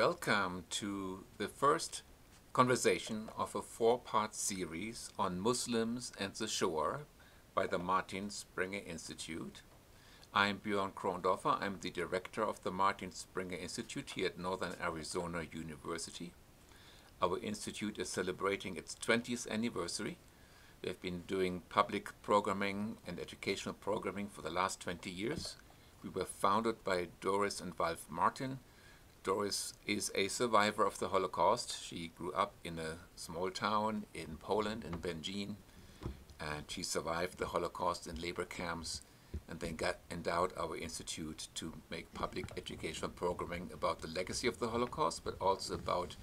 Welcome to the first conversation of a four-part series on Muslims and the Shoah by the Martin Springer Institute. I'm Björn Krondorfer. I'm the director of the Martin Springer Institute here at Northern Arizona University. Our institute is celebrating its 20th anniversary. We have been doing public programming and educational programming for the last 20 years. We were founded by Doris and Ralph Martin. Doris is a survivor of the Holocaust. She grew up in a small town in Poland, in Będzin, and she survived the Holocaust in labor camps and then got endowed our institute to make public educational programming about the legacy of the Holocaust, but also about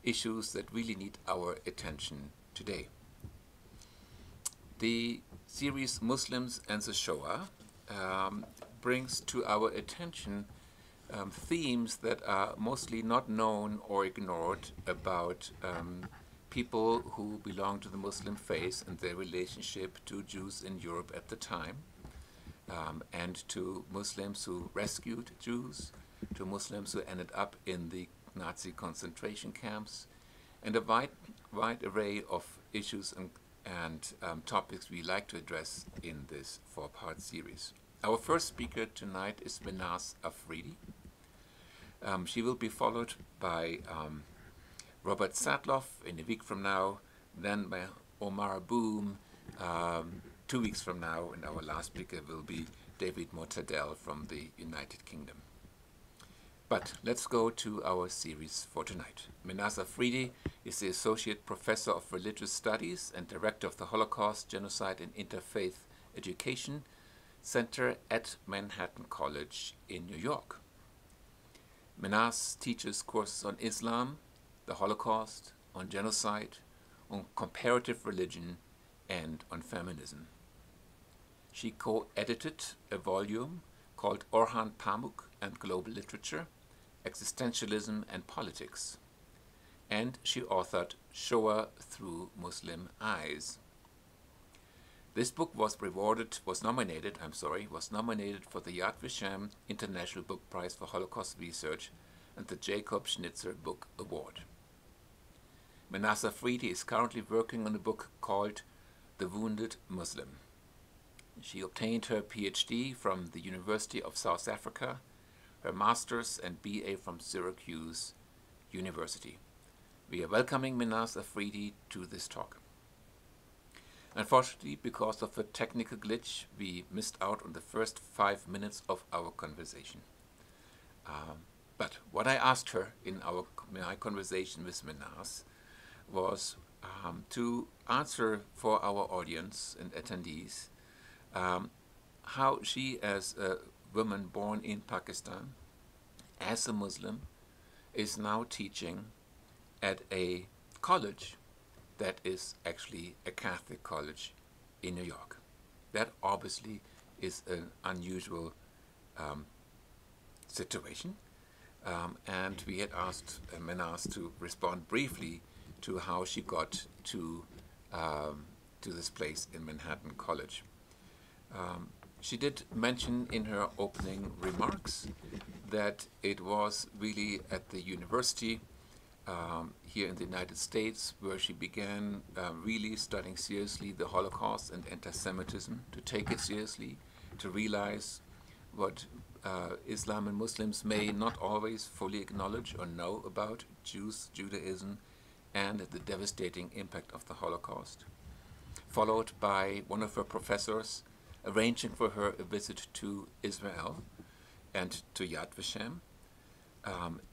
issues that really need our attention today. The series Muslims and the Shoah brings to our attention themes that are mostly not known or ignored about people who belong to the Muslim faith and their relationship to Jews in Europe at the time, and to Muslims who rescued Jews, to Muslims who ended up in the Nazi concentration camps, and a wide array of issues and topics we like to address in this four-part series. Our first speaker tonight is Mehnaz Afridi. She will be followed by Robert Sadloff in a week from now, then by Omar Boom 2 weeks from now, and our last speaker will be David Mortadell from the United Kingdom. But let's go to our series for tonight. Mehnaz Afridi is the Associate Professor of Religious Studies and Director of the Holocaust, Genocide and Interfaith Education Center at Manhattan College in New York. Mehnaz teaches courses on Islam, the Holocaust, on genocide, on comparative religion, and on feminism. She co-edited a volume called Orhan, Pamuk and Global Literature, Existentialism and Politics, and she authored Shoah Through Muslim Eyes. This book was nominated for the Vashem International Book Prize for Holocaust Research and the Jacob Schnitzer Book Award. Mehnaz Afridi is currently working on a book called The Wounded Muslim. She obtained her Ph.D. from the University of South Africa, her Master's and BA from Syracuse University. We are welcoming Mehnaz Afridi to this talk. Unfortunately, because of a technical glitch, we missed out on the first 5 minutes of our conversation. But what I asked her in my conversation with Mehnaz was to answer for our audience and attendees how she, as a woman born in Pakistan, as a Muslim, is now teaching at a college that is actually a Catholic college in New York. That obviously is an unusual situation, and we had asked Mehnaz to respond briefly to how she got to this place in Manhattan College. She did mention in her opening remarks that it was really at the university here in the United States where she began really studying seriously the Holocaust and anti-Semitism, to take it seriously, to realize what Islam and Muslims may not always fully acknowledge or know about Jews, Judaism, and the devastating impact of the Holocaust. Followed by one of her professors arranging for her a visit to Israel and to Yad Vashem,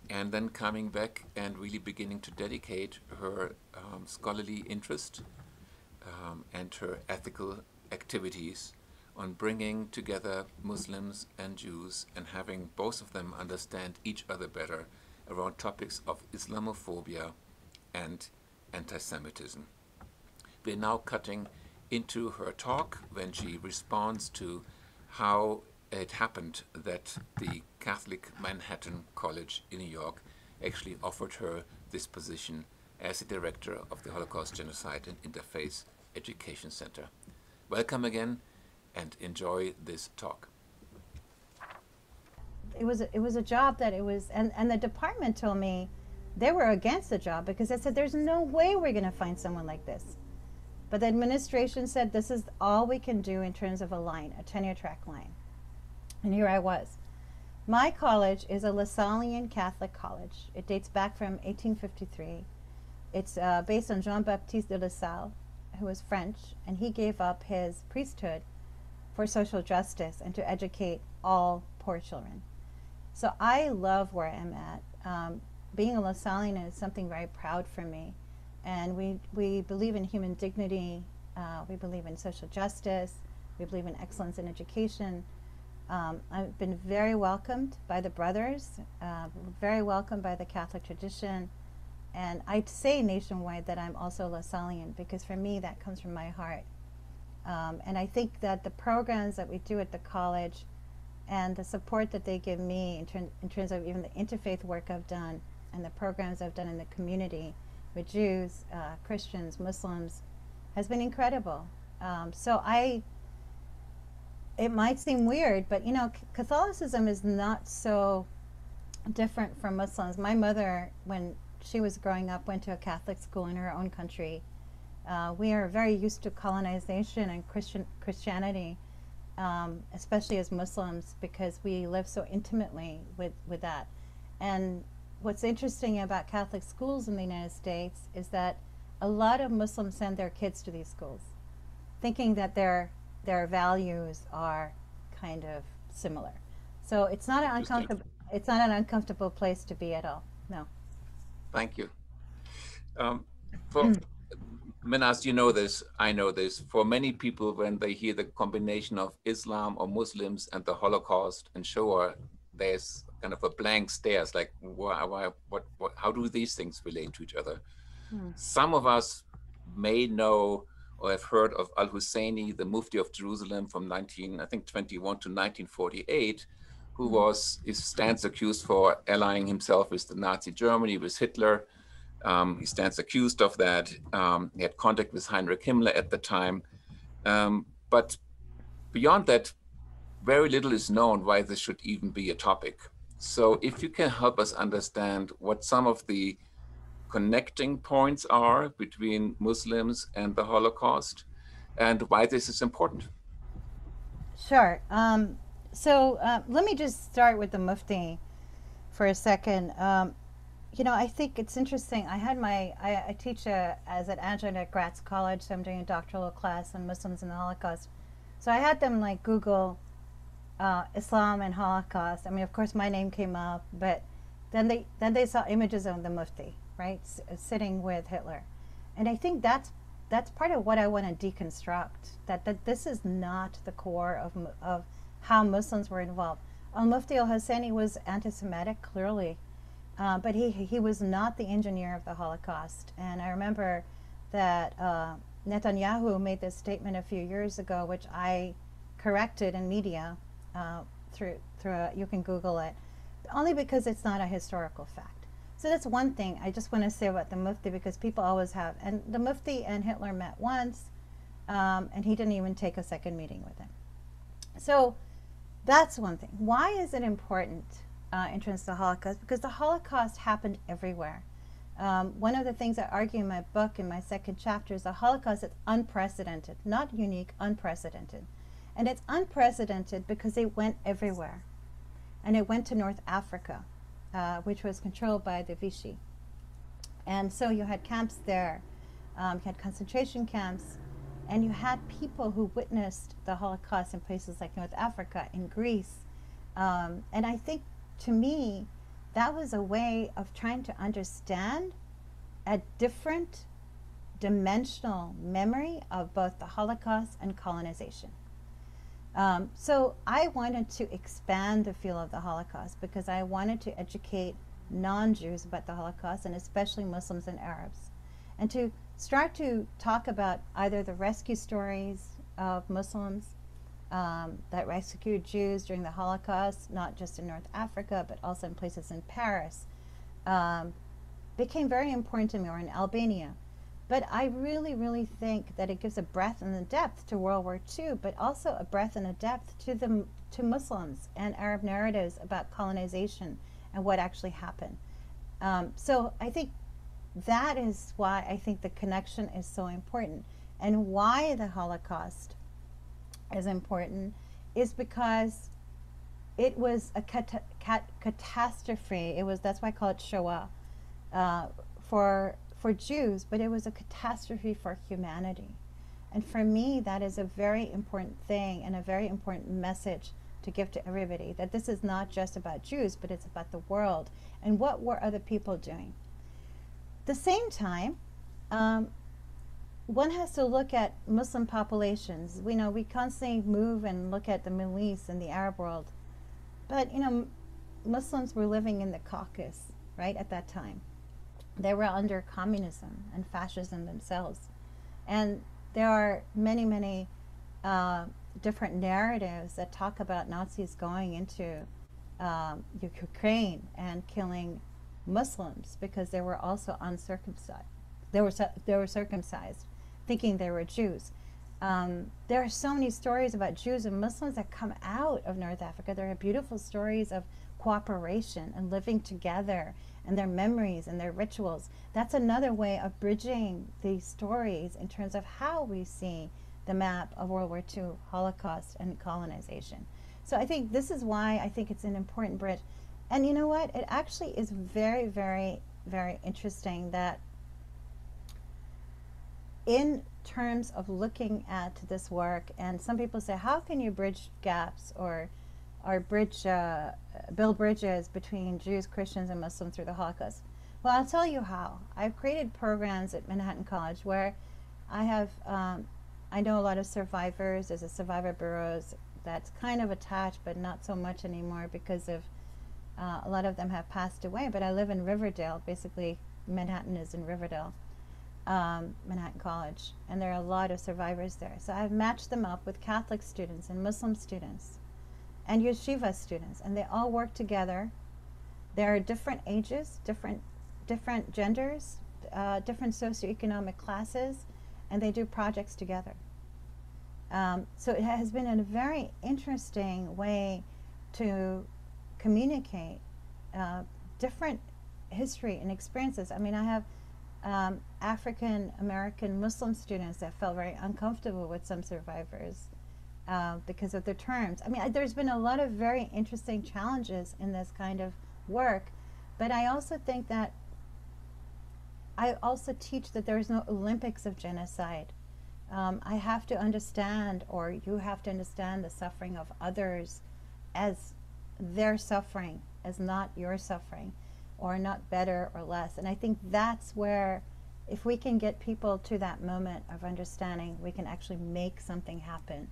and then coming back and really beginning to dedicate her scholarly interest and her ethical activities on bringing together Muslims and Jews and having both of them understand each other better around topics of Islamophobia and anti-Semitism. We're now cutting into her talk when she responds to how it happened that the Catholic Manhattan College in New York actually offered her this position as the director of the Holocaust, Genocide and Interfaith Education Center. Welcome again and enjoy this talk. it was a job that it was, and the department told me they were against the job because they said there's no way we're going to find someone like this. But the administration said this is all we can do in terms of a line, a tenure track line. And here I was. My college is a Lasallian Catholic college. It dates back from 1853. It's based on Jean-Baptiste de La Salle, who was French, and he gave up his priesthood for social justice and to educate all poor children. So I love where I'm at. Being a Lasallian is something very proud for me. And we believe in human dignity, we believe in social justice, we believe in excellence in education. I've been very welcomed by the brothers, very welcomed by the Catholic tradition, and I'd say nationwide that I'm also Lasallian because for me that comes from my heart. And I think that the programs that we do at the college and the support that they give me in terms of even the interfaith work I've done and the programs I've done in the community with Jews, Christians, Muslims, has been incredible. It might seem weird, but you know, Catholicism is not so different from Muslims. My mother, when she was growing up, went to a Catholic school in her own country. We are very used to colonization and Christianity, especially as Muslims, because we live so intimately with that. And what's interesting about Catholic schools in the United States is that a lot of Muslims send their kids to these schools, thinking that their values are kind of similar. So it's not an uncomfortable place to be at all. No. Thank you. For Mehnaz, you know this, I know this. For many people, when they hear the combination of Islam or Muslims and the Holocaust and Shoah, there's kind of a blank stare. It's like, how do these things relate to each other? Some of us may know or have heard of AlHusseini, the Mufti of Jerusalem from 1921 to 1948, who stands accused for allying himself with the Nazi Germany, with Hitler. He stands accused of that. He had contact with Heinrich Himmler at the time. But beyond that, very little is known why this should even be a topic. So if you can help us understand what some of the connecting points are between Muslims and the Holocaust and why this is important. Sure. Let me just start with the Mufti for a second. You know, I think it's interesting. I teach as an adjunct at Gratz College, so I'm doing a doctoral class on Muslims and the Holocaust. So I had them like Google Islam and Holocaust. I mean, of course, my name came up, but then they saw images of the Mufti, right, sitting with Hitler, and I think that's part of what I want to deconstruct. That this is not the core of how Muslims were involved. Mufti al-Husseini was anti-Semitic, clearly. But he was not the engineer of the Holocaust. And I remember that Netanyahu made this statement a few years ago, which I corrected in media through you can Google it, only because it's not a historical fact. So that's one thing I just want to say about the Mufti, because people always have. And the Mufti and Hitler met once, and he didn't even take a second meeting with him. So that's one thing. Why is it important in terms of the Holocaust? Because the Holocaust happened everywhere. One of the things I argue in my book, in my second chapter, is the Holocaust is unprecedented, not unique, unprecedented. And it's unprecedented because it went everywhere. And it went to North Africa, which was controlled by the Vichy. And so you had camps there, you had concentration camps, and you had people who witnessed the Holocaust in places like North Africa, in Greece. And I think, to me, that was a way of trying to understand a different dimensional memory of both the Holocaust and colonization. So I wanted to expand the field of the Holocaust because I wanted to educate non-Jews about the Holocaust, and especially Muslims and Arabs, and to start to talk about either the rescue stories of Muslims that rescued Jews during the Holocaust, not just in North Africa, but also in places in Paris, became very important to me, or in Albania. But I really, really think that it gives a breadth and a depth to World War II, but also a breadth and a depth to Muslims and Arab narratives about colonization and what actually happened. So I think that is why I think the connection is so important, and why the Holocaust is important is because it was a catastrophe. That's why I call it Shoah for Jews, but it was a catastrophe for humanity. And for me, that is a very important thing and a very important message to give to everybody, that this is not just about Jews, but it's about the world and what were other people doing. At the same time, one has to look at Muslim populations. We know we constantly move and look at the Middle East and the Arab world, but Muslims were living in the Caucasus, right, at that time. They were under communism and fascism themselves. And there are many, many different narratives that talk about Nazis going into Ukraine and killing Muslims because they were also uncircumcised. They were circumcised, thinking they were Jews. There are so many stories about Jews and Muslims that come out of North Africa. There are beautiful stories of cooperation and living together, and their memories and their rituals. That's another way of bridging these stories in terms of how we see the map of World War II, Holocaust, and colonization. So I think this is why I think it's an important bridge. And you know what? It actually is very, very, very interesting that in terms of looking at this work, and some people say, how can you bridge gaps or build bridges between Jews, Christians, and Muslims through the Holocaust? Well, I'll tell you how. I've created programs at Manhattan College where I have, I know a lot of survivors. There's a survivor bureaus that's kind of attached, but not so much anymore because of a lot of them have passed away. But I live in Riverdale. Basically, Manhattan is in Riverdale, Manhattan College, and there are a lot of survivors there. So I've matched them up with Catholic students and Muslim students and yeshiva students, and they all work together. There are different ages, different genders, different socioeconomic classes, and they do projects together. So it has been a very interesting way to communicate different history and experiences. I mean, I have African American Muslim students that felt very uncomfortable with some survivors because of the terms. I mean, there's been a lot of very interesting challenges in this kind of work, but I also think that I also teach that there is no Olympics of genocide. I have to understand, or you have to understand, the suffering of others as their suffering, as not your suffering, or not better or less. And I think that's where, if we can get people to that moment of understanding, we can actually make something happen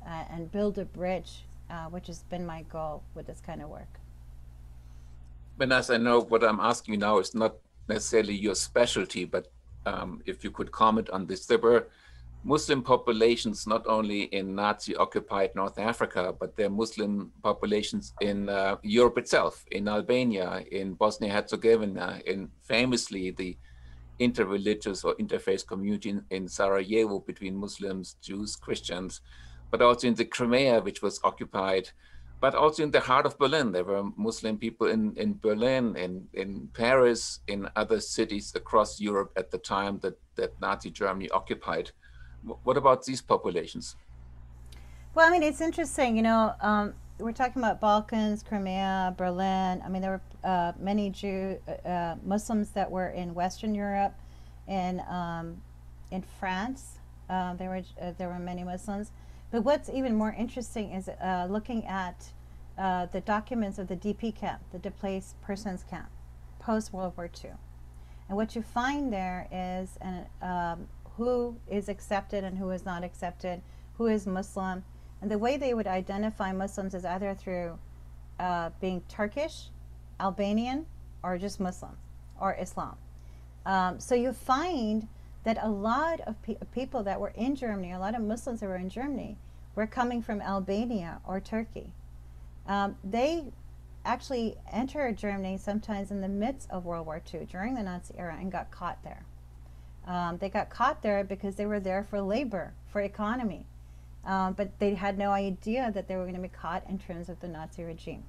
and build a bridge, which has been my goal with this kind of work. Mehnaz, I know what I'm asking you now is not necessarily your specialty, but if you could comment on this. There were Muslim populations not only in Nazi-occupied North Africa, but there are Muslim populations in Europe itself, in Albania, in Bosnia-Herzegovina, in famously the interreligious or interfaith community in Sarajevo between Muslims, Jews, Christians, but also in the Crimea, which was occupied, but also in the heart of Berlin. There were Muslim people in Berlin, in Paris, in other cities across Europe at the time that Nazi Germany occupied. What about these populations? Well, I mean, it's interesting, we're talking about Balkans, Crimea, Berlin. I mean, there were many Muslims that were in Western Europe, in France. There were many Muslims. But what's even more interesting is looking at the documents of the DP camp, the Displaced Persons Camp, post-World War II. And what you find there is who is accepted and who is not accepted, who is Muslim. And the way they would identify Muslims is either through being Turkish, Albanian, or just Muslim, or Islam. So you find that a lot of people that were in Germany, a lot of Muslims that were in Germany, were coming from Albania or Turkey. They actually entered Germany sometimes in the midst of World War II, during the Nazi era, and got caught there. They got caught there because they were there for labor, for economy. But they had no idea that they were going to be caught in terms of the Nazi regime.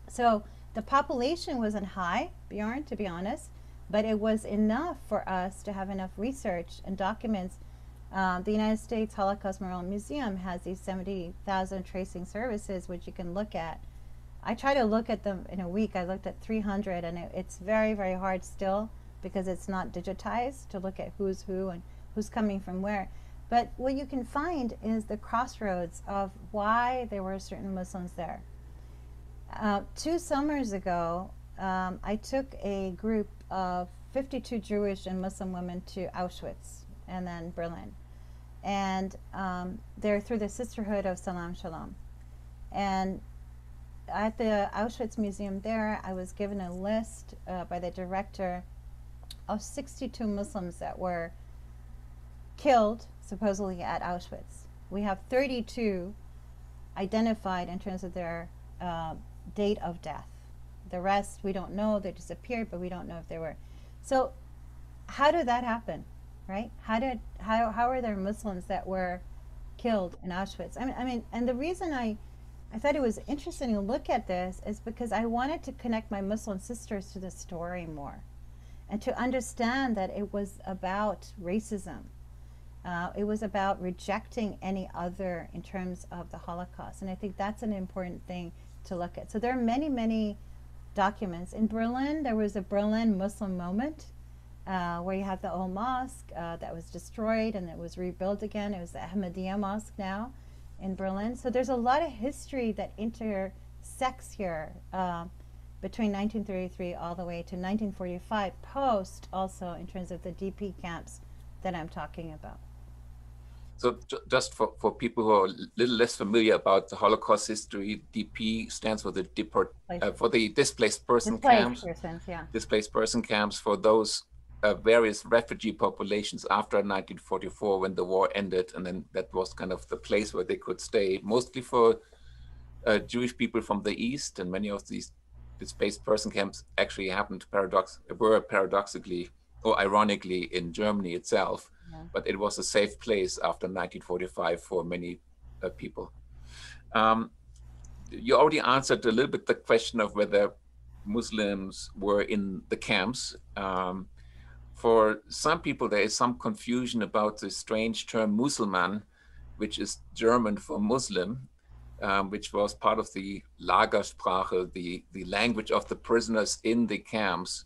So the population wasn't high, Bjorn, to be honest, but it was enough for us to have enough research and documents. The United States Holocaust Memorial Museum has these 70,000 tracing services, which you can look at. I try to look at them in a week. I looked at 300, and it's very, very hard still because it's not digitized to look at who's who and who's coming from where. But what you can find is the crossroads of why there were certain Muslims there. 2 summers ago, I took a group of 52 Jewish and Muslim women to Auschwitz and then Berlin. And they're through the Sisterhood of Salam Shalom. And at the Auschwitz Museum there, I was given a list by the director of 62 Muslims that were killed, supposedly at Auschwitz. We have 32 identified in terms of their date of death. The rest, we don't know. They disappeared, but we don't know if they were. So how did that happen, right? How are there Muslims that were killed in Auschwitz? I mean, and the reason I thought it was interesting to look at this is because I wanted to connect my Muslim sisters to the story more and to understand that it was about racism. It was about rejecting any other in terms of the Holocaust. And I think that's an important thing to look at. So there are many, many documents. In Berlin, there was a Berlin Muslim moment where you have the old mosque that was destroyed and it was rebuilt again. It was the Ahmadiyya Mosque now in Berlin. So there's a lot of history that intersects here between 1933 all the way to 1945, post also in terms of the DP camps that I'm talking about. So just for people who are a little less familiar about the Holocaust history, DP stands for the displaced person camps. Displaced person camps for those various refugee populations after 1944 when the war ended, and then that was kind of the place where they could stay, mostly for Jewish people from the East, and many of these displaced person camps actually were paradoxically or ironically in Germany itself. But it was a safe place after 1945 for many people. You already answered a little bit the question of whether Muslims were in the camps. For some people, there is some confusion about the strange term Musulman, which is German for Muslim, which was part of the Lagersprache, the language of the prisoners in the camps.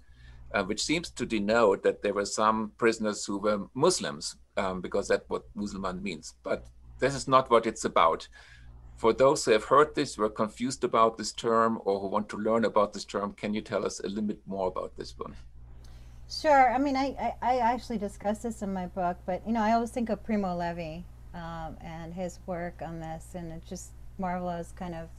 Which seems to denote that there were some prisoners who were Muslims, because that's what Musulman means. But this is not what it's about. For those who have heard this, who are confused about this term, or who want to learn about this term, can you tell us a little bit more about this one? Sure. I mean, I actually discussed this in my book, but I always think of Primo Levi and his work on this, and it's just marvelous kind of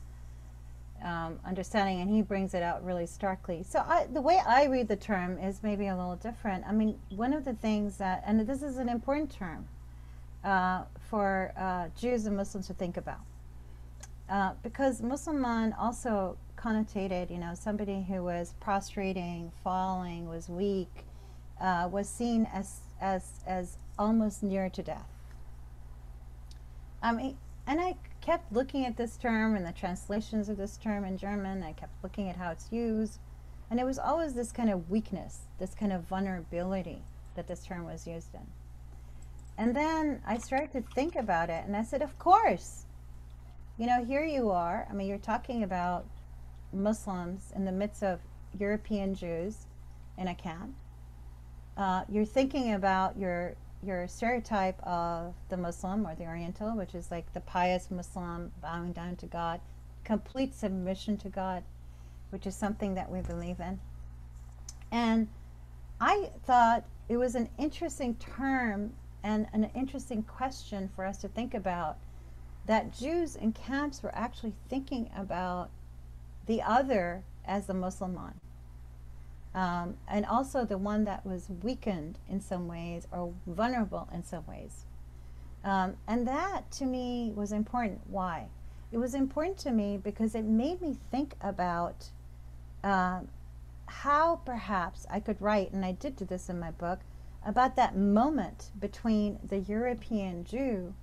understanding, and he brings it out really starkly. So the way I read the term is maybe a little different. I mean, one of the things that, and this is an important term for Jews and Muslims to think about, because Musliman also connotated, somebody who was prostrating, falling, was weak, was seen as almost near to death. I mean, and I kept looking at this term and the translations of this term in German. I kept looking at how it's used. And it was always this kind of weakness, this kind of vulnerability that this term was used in. And then I started to think about it, and I said, of course. Here you are. I mean, you're talking about Muslims in the midst of European Jews in a camp. You're thinking about your stereotype of the Muslim or the Oriental, which is like the pious Muslim bowing down to God, complete submission to God, which is something that we believe in. And I thought it was an interesting term and an interesting question for us to think about, that Jews in camps were actually thinking about the other as the Musliman. And also the one that was weakened in some ways or vulnerable in some ways. And that to me was important. Why? It was important to me because it made me think about how perhaps I could write, and I did do this in my book, about that moment between the European Jew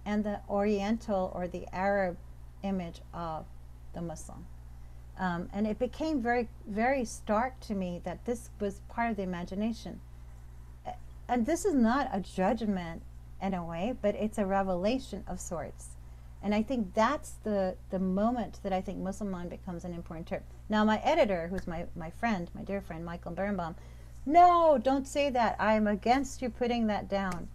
and the Oriental or the Arab image of the Muslim. And it became very, very stark to me that this was part of the imagination. And this is not a judgment in a way, but it's a revelation of sorts. And I think that's the moment that I think Muslimon becomes an important term. Now, my editor, who's my friend, my dear friend, Michael Birnbaum, no, don't say that. I'm against you putting that down.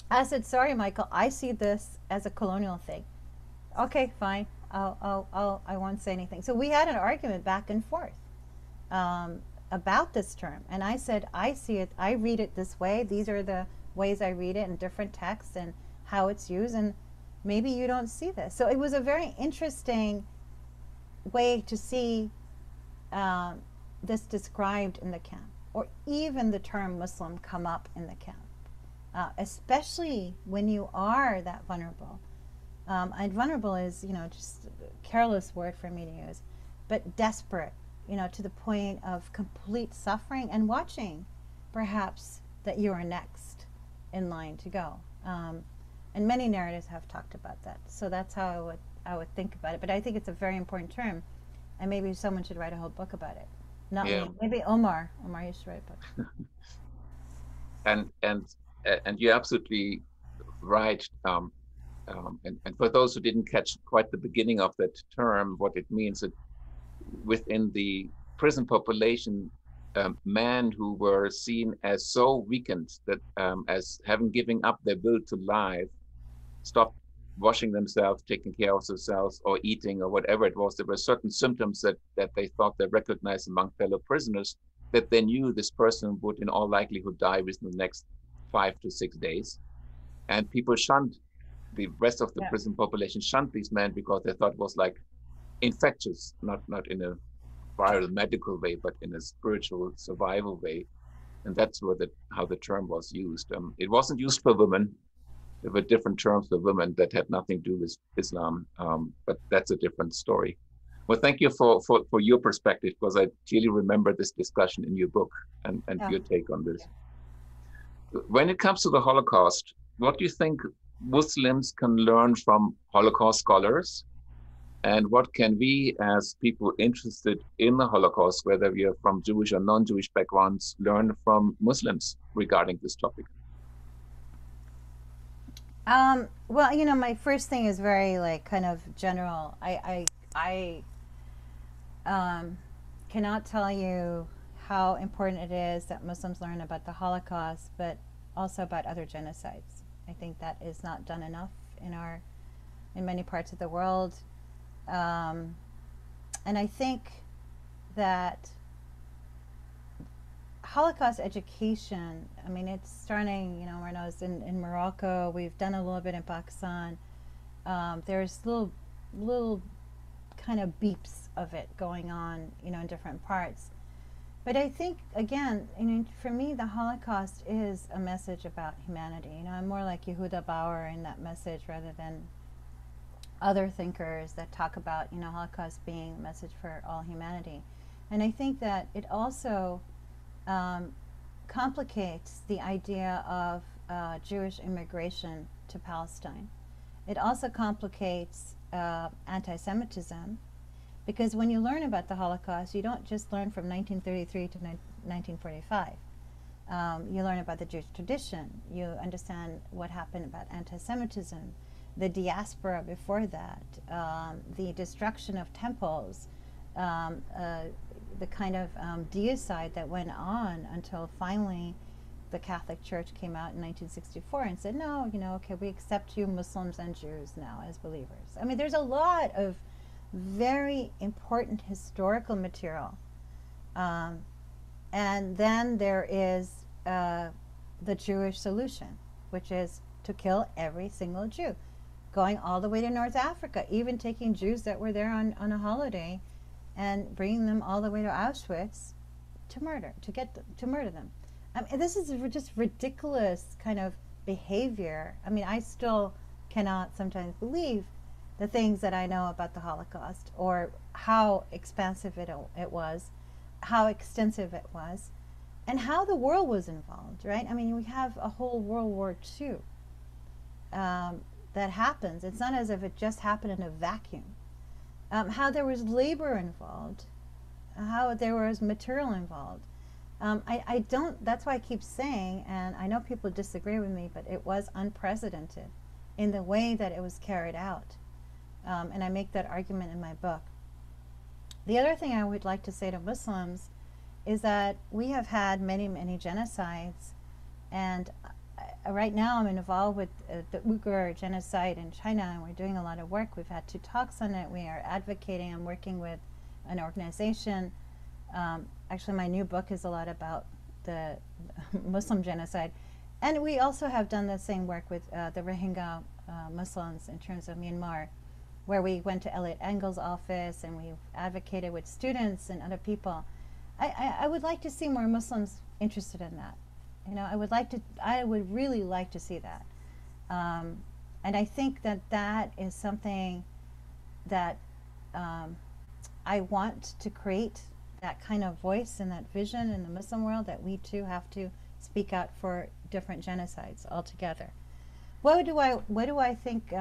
I said, sorry, Michael, I see this as a colonial thing. Okay, fine. I won't say anything. So we had an argument back and forth about this term. And I said, I see it, I read it this way. These are the ways I read it in different texts and how it's used. And maybe you don't see this. So it was a very interesting way to see this described in the camp, or even the term Muslim come up in the camp, especially when you are that vulnerable. And vulnerable is, just a careless word for me to use, but desperate, to the point of complete suffering and watching perhaps that you are next in line to go. And many narratives have talked about that. So that's how I would think about it. But I think it's a very important term, and maybe someone should write a whole book about it. Not me. Maybe Omar. Omar, you should write a book. And you're absolutely right. And for those who didn't catch quite the beginning of that term, what it means, that within the prison population, men who were seen as so weakened that as having given up their will to live, stopped washing themselves, taking care of themselves, or eating, or whatever it was. There were certain symptoms that they thought they recognized among fellow prisoners, that they knew this person would in all likelihood die within the next 5 to 6 days. And people shunned, the rest of the prison population shunned these men because they thought it was like infectious, not in a viral medical way, but in a spiritual survival way. And that's how the term was used. It wasn't used for women. There were different terms for women that had nothing to do with Islam, but that's a different story. Well, thank you for your perspective, because I clearly remember this discussion in your book and your take on this. When it comes to the Holocaust, what do you think Muslims can learn from Holocaust scholars? And what can we, as people interested in the Holocaust, whether we are from Jewish or non-Jewish backgrounds, learn from Muslims regarding this topic? Well, my first thing is very kind of general. I cannot tell you how important it is that Muslims learn about the Holocaust, but also about other genocides. I think that is not done enough in many parts of the world. And I think that Holocaust education, it's starting, when I was in Morocco, we've done a little bit in Pakistan. There's little kind of beeps of it going on, in different parts. But I think, again, for me, the Holocaust is a message about humanity. I'm more like Yehuda Bauer in that message rather than other thinkers that talk about, Holocaust being a message for all humanity. And I think that it also complicates the idea of Jewish immigration to Palestine. It also complicates anti-Semitism, because when you learn about the Holocaust, you don't just learn from 1933 to 1945. You learn about the Jewish tradition. You understand what happened about anti-Semitism, the diaspora before that, the destruction of temples, the kind of deicide that went on until finally the Catholic Church came out in 1964 and said, no, okay, we accept you Muslims and Jews now as believers. There's a lot of very important historical material. And then there is the Jewish solution, which is to kill every single Jew, going all the way to North Africa, even taking Jews that were there on a holiday and bringing them all the way to Auschwitz to murder them. This is just ridiculous kind of behavior. I still cannot sometimes believe the things that I know about the Holocaust, or how expansive it was, how extensive it was. and how the world was involved, right? I mean, we have a whole World War II that happens. It's not as if it just happened in a vacuum. How there was labor involved, how there was material involved. I don't, that's why I keep saying, and I know people disagree with me, but it was unprecedented in the way that it was carried out. And I make that argument in my book. The other thing I would like to say to Muslims is that we have had many, many genocides, and right now I'm involved with the Uyghur genocide in China, and we're doing a lot of work. We've had 2 talks on it. We are advocating. I'm working with an organization. Actually, my new book is a lot about the Muslim genocide. And we also have done the same work with the Rohingya Muslims in terms of Myanmar, where we went to Elliot Engel's office and we advocated with students and other people. I would like to see more Muslims interested in that. You know, I would really like to see that. And I think that that is something that I want to create, that kind of voice and that vision in the Muslim world, that we too have to speak out for different genocides altogether. What do I think,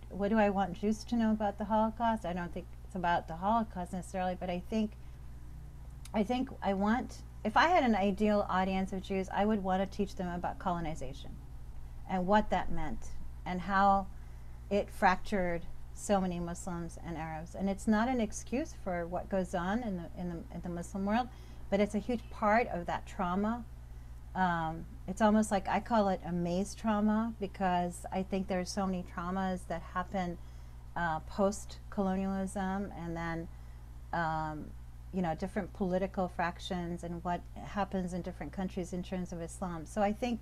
what do I want Jews to know about the Holocaust? I don't think it's about the Holocaust necessarily, but I think I want, if I had an ideal audience of Jews, I would want to teach them about colonization and what that meant and how it fractured so many Muslims and Arabs. And it's not an excuse for what goes on in the Muslim world, but it's a huge part of that trauma. It's almost like, I call it a maze trauma, because I think there's so many traumas that happen post-colonialism, and then you know, different political fractions and what happens in different countries in terms of Islam. So I think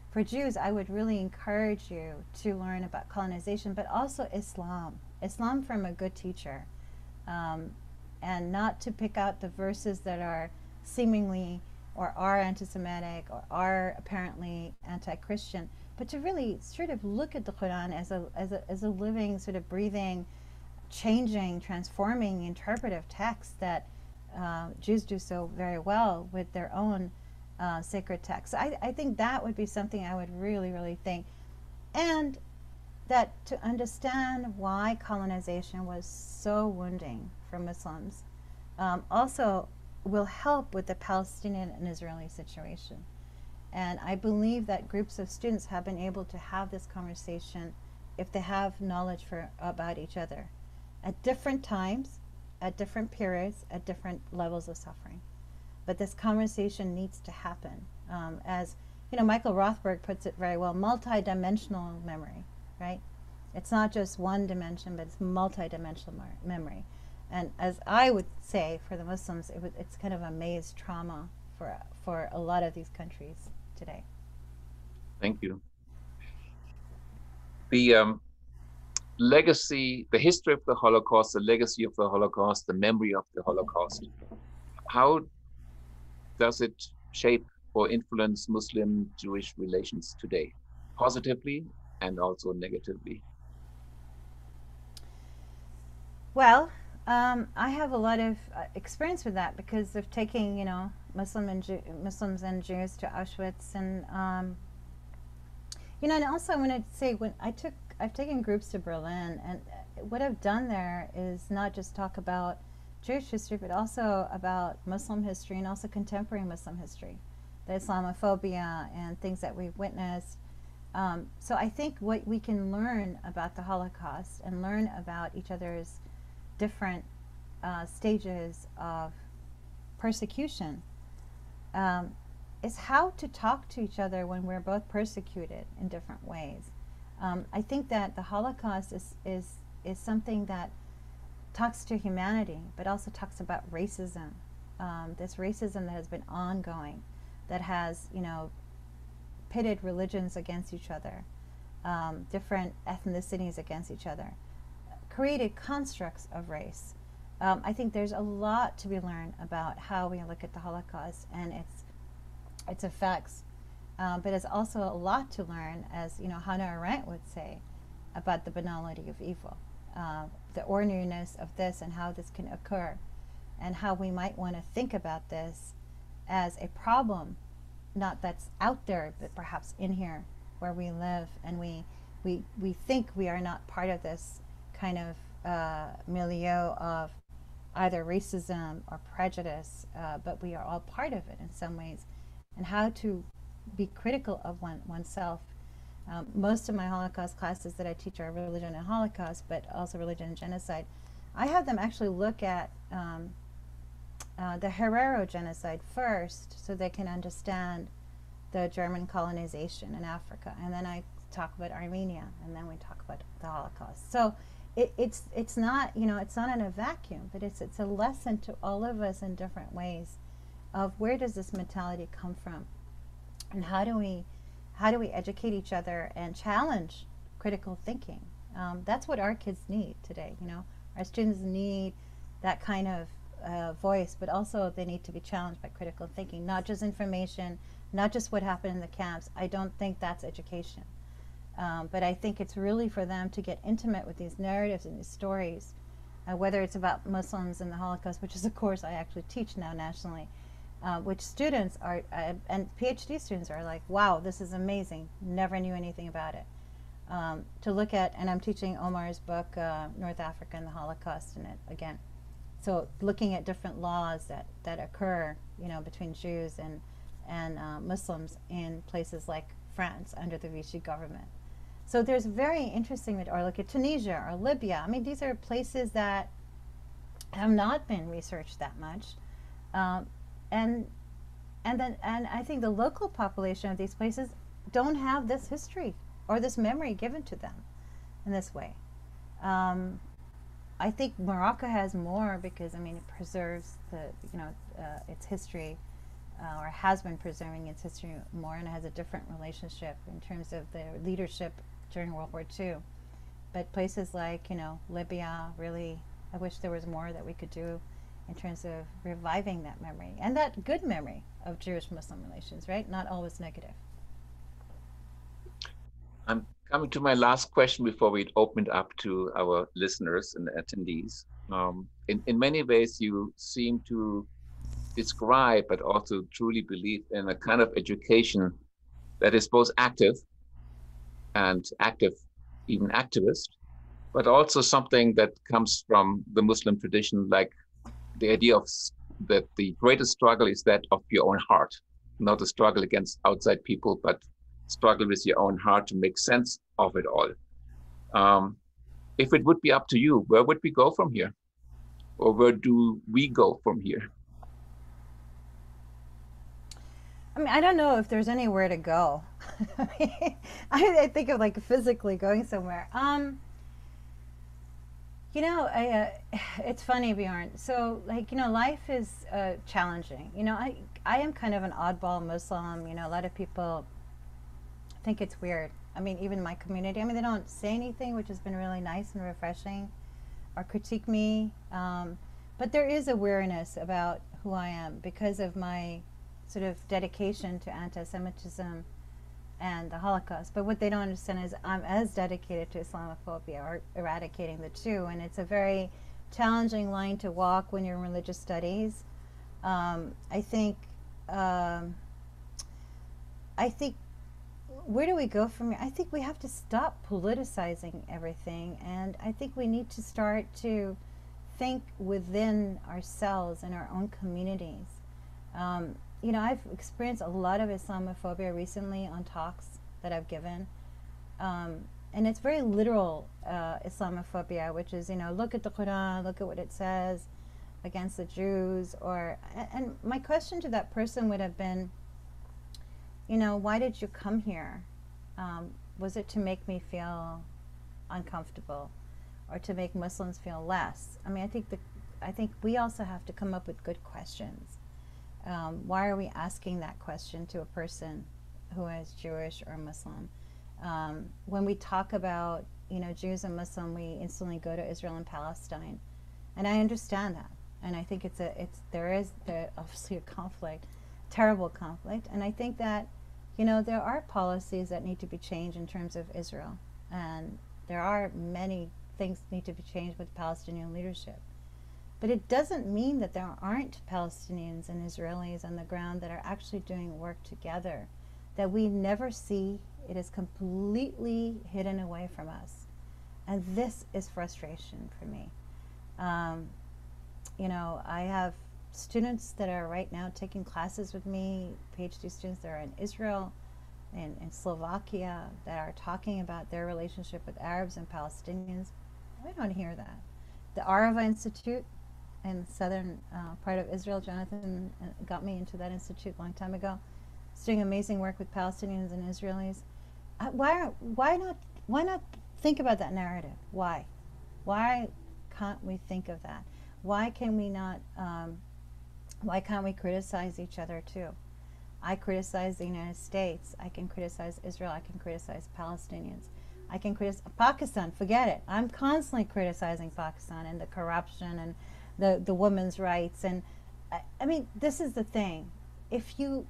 for Jews, I would really encourage you to learn about colonization, but also Islam from a good teacher, and not to pick out the verses that are seemingly or are anti-Semitic or are apparently anti-Christian, but to really sort of look at the Quran as a living, sort of breathing, changing, transforming, interpretive text that Jews do so very well with their own sacred texts. I think that would be something I would really, really think. And that to understand why colonization was so wounding for Muslims also will help with the Palestinian and Israeli situation. And I believe that groups of students have been able to have this conversation if they have knowledge about each other at different times, at different periods, at different levels of suffering. But this conversation needs to happen. As you know, Michael Rothberg puts it very well, multi-dimensional memory, right? It's not just one dimension, but it's multi-dimensional memory. And as I would say, for the Muslims, it's kind of a maze trauma for a lot of these countries today. Thank you. The legacy, the history of the Holocaust, the legacy of the Holocaust, the memory of the Holocaust, how does it shape or influence Muslim-Jewish relations today, positively and also negatively? Well, I have a lot of experience with that because of taking, you know, Muslims and Jews to Auschwitz, and you know, and also I want to say, when I've taken groups to Berlin, and what I've done there is not just talk about Jewish history, but also about Muslim history and also contemporary Muslim history, the Islamophobia and things that we've witnessed. So I think what we can learn about the Holocaust and learn about each other's different stages of persecution is how to talk to each other when we're both persecuted in different ways. I think that the Holocaust is something that talks to humanity, but also talks about racism. This racism that has been ongoing, that has, you know, pitted religions against each other, different ethnicities against each other, created constructs of race. I think there's a lot to be learned about how we look at the Holocaust and its effects, but there's also a lot to learn, as you know, Hannah Arendt would say, about the banality of evil, the ordinariness of this and how this can occur, and how we might want to think about this as a problem, not that's out there, but perhaps in here where we live, and we think we are not part of this kind of milieu of either racism or prejudice, but we are all part of it in some ways, and how to be critical of oneself. Most of my Holocaust classes that I teach are religion and Holocaust, but also religion and genocide. I have them actually look at the Herero genocide first, so they can understand the German colonization in Africa, and then I talk about Armenia, and then we talk about the Holocaust. So it's not, you know, it's not in a vacuum, but it's a lesson to all of us in different ways of where does this mentality come from, and how do we educate each other and challenge critical thinking. That's what our kids need today. You know, our students need that kind of voice, but also they need to be challenged by critical thinking, not just information, not just what happened in the camps. I don't think that's education. But I think it's really for them to get intimate with these narratives and these stories, whether it's about Muslims and the Holocaust, which is a course I actually teach now nationally, which students are, and Ph.D. students are like, wow, this is amazing, never knew anything about it. To look at, and I'm teaching Omar's book, North Africa and the Holocaust, in it again. So looking at different laws that occur, you know, between Jews and Muslims in places like France under the Vichy government. So there's very interesting, or look at Tunisia or Libya. I mean, these are places that have not been researched that much, and I think the local population of these places don't have this history or this memory given to them in this way. I think Morocco has more because, I mean, it preserves the, you know, its history, or has been preserving its history more, and it has a different relationship in terms of their leadership during World War II. But places like, you know, Libya, really, I wish there was more that we could do in terms of reviving that memory, and that good memory of Jewish-Muslim relations, right? Not always negative. I'm coming to my last question before we open it up to our listeners and attendees. In many ways, you seem to describe, but also truly believe in a kind of education that is both active and active, even activist, but also something that comes from the Muslim tradition, like the idea of that the greatest struggle is that of your own heart, not a struggle against outside people, but struggle with your own heart to make sense of it all. If it would be up to you, where would we go from here? Or where do we go from here? I mean, I don't know if there's anywhere to go. I mean, I think of like physically going somewhere. You know, it's funny, Bjorn. So, like, you know, life is challenging. You know, I am kind of an oddball Muslim. You know, a lot of people think it's weird. I mean, even my community, I mean, they don't say anything, which has been really nice and refreshing, or critique me. But there is awareness about who I am because of my sort of dedication to anti-Semitism and the Holocaust. But what they don't understand is I'm as dedicated to Islamophobia, or eradicating the two. And it's a very challenging line to walk when you're in religious studies. I think where do we go from here? I think we have to stop politicizing everything, and I think we need to start to think within ourselves and our own communities. You know, I've experienced a lot of Islamophobia recently on talks that I've given, and it's very literal Islamophobia, which is, you know, look at the Quran, look at what it says against the Jews, and my question to that person would have been, you know, why did you come here? Was it to make me feel uncomfortable, or to make Muslims feel less? I mean, I think we also have to come up with good questions. Why are we asking that question to a person who is Jewish or Muslim? When we talk about, you know, Jews and Muslim, we instantly go to Israel and Palestine, and I understand that, and I think there is obviously a conflict, terrible conflict, and I think that, you know, there are policies that need to be changed in terms of Israel, and there are many things that need to be changed with Palestinian leadership. But it doesn't mean that there aren't Palestinians and Israelis on the ground that are actually doing work together that we never see. It is completely hidden away from us. And this is frustration for me. You know, I have students that are right now taking classes with me, Ph.D. students that are in Israel and in Slovakia that are talking about their relationship with Arabs and Palestinians. We don't hear that. The Arava Institute in the southern part of Israel, Jonathan got me into that institute a long time ago. It's doing amazing work with Palestinians and Israelis. Why not think about that narrative? Why can't we think of that? Why can we not? Why can't we criticize each other too? I criticize the United States. I can criticize Israel. I can criticize Palestinians. I can criticize Pakistan. Forget it. I'm constantly criticizing Pakistan and the corruption and the women's rights. And I mean, this is the thing. If you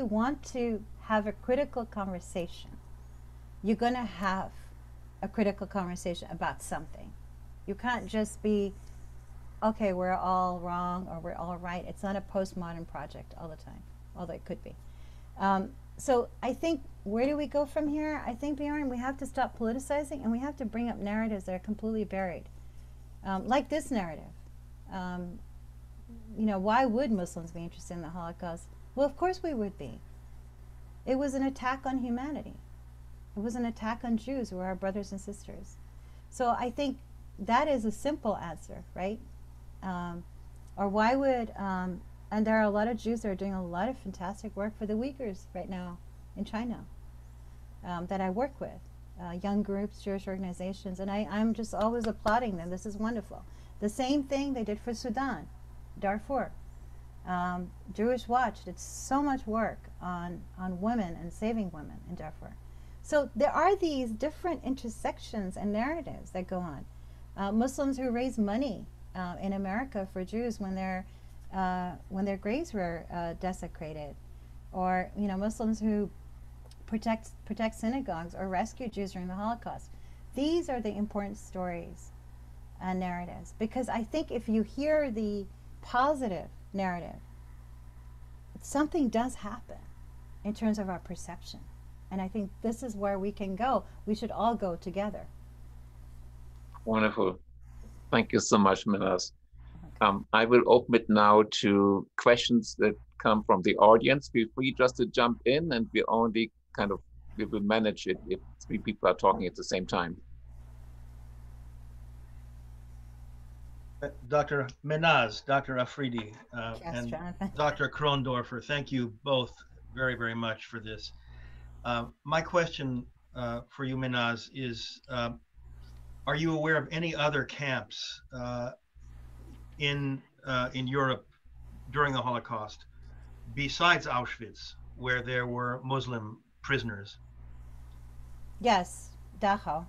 want to have a critical conversation, you're going to have a critical conversation about something. You can't just be, okay, we're all wrong or we're all right. It's not a postmodern project all the time, although it could be. So I think, where do we go from here? I think, Bjorn, we have to stop politicizing and we have to bring up narratives that are completely buried. Like this narrative. You know, why would Muslims be interested in the Holocaust? Well, of course we would be. It was an attack on humanity. It was an attack on Jews who are our brothers and sisters. So I think that is a simple answer, right? Or why would, and there are a lot of Jews that are doing a lot of fantastic work for the Uyghurs right now in China that I work with, young groups, Jewish organizations, and I'm just always applauding them. This is wonderful. The same thing they did for Sudan, Darfur. Jewish Watch did so much work on women and saving women in Darfur. So there are these different intersections and narratives that go on. Muslims who raise money in America for Jews when their graves were desecrated, or Muslims who protect synagogues or rescue Jews during the Holocaust. These are the important stories and narratives, because I think if you hear the positive narrative, something does happen in terms of our perception. And I think this is where we can go. We should all go together. Wonderful. Thank you so much, Mehnaz. I will open it now to questions that come from the audience. Feel free just to jump in, and we will manage it if 3 people are talking at the same time. Dr. Mehnaz, Dr. Afridi, Yes, and Jonathan. Dr. Krondorfer, thank you both very, very much for this. My question for you, Mehnaz, is are you aware of any other camps in Europe during the Holocaust besides Auschwitz where there were Muslim prisoners? Yes, Dachau.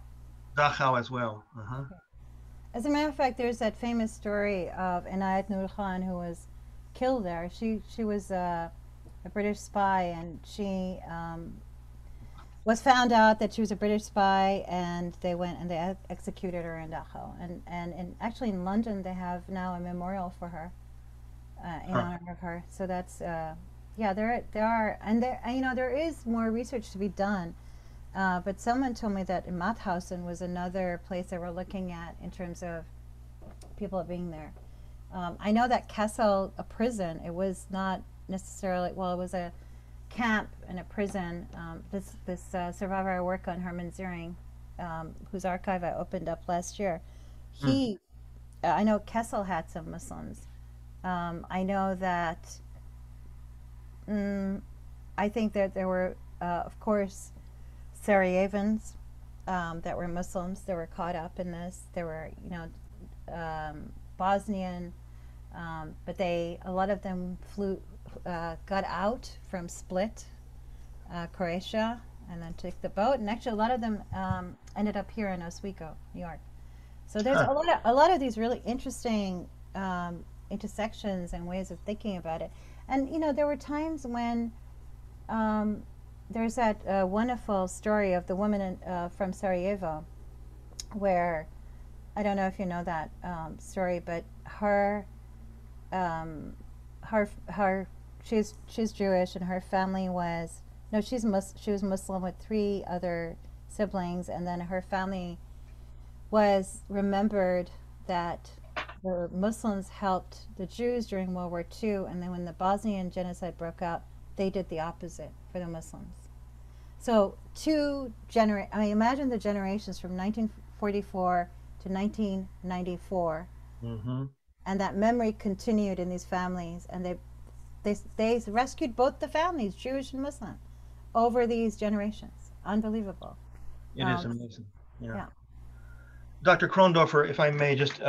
Dachau as well. As a matter of fact, there's that famous story of Anayat Nurhan, who was killed there. She was a British spy, and she was found out that she was a British spy, and they went and they executed her in Dachau. And actually in London they have now a memorial for her in honor of her. So that's yeah, there are, and there is more research to be done. But someone told me that Mauthausen was another place they were looking at in terms of people being there. I know that Kessel, a prison, it was not necessarily, well, it was a camp and a prison. This survivor I work on, Herman Ziering, whose archive I opened up last year, I know Kessel had some Muslims. I know that, I think that there were, of course, Sarajevans that were Muslims that were caught up in this. There were, Bosnian, but a lot of them got out from Split, Croatia, and then took the boat. And actually, a lot of them ended up here in Oswego, New York. So there's a lot of these really interesting intersections and ways of thinking about it. And there were times when there's that wonderful story of the woman from Sarajevo, where, I don't know if you know that story, but her her she's Jewish, and her family was no, she was Muslim with 3 other siblings, and then her family was remembered that the Muslims helped the Jews during World War II, and then when the Bosnian genocide broke out, they did the opposite for the Muslims. So I mean, imagine the generations from 1944 to 1994, Mm-hmm. and that memory continued in these families, and they rescued both the families, Jewish and Muslim, over these generations. Unbelievable. It is amazing. Yeah. Yeah. Dr. Krondorfer, if I may just,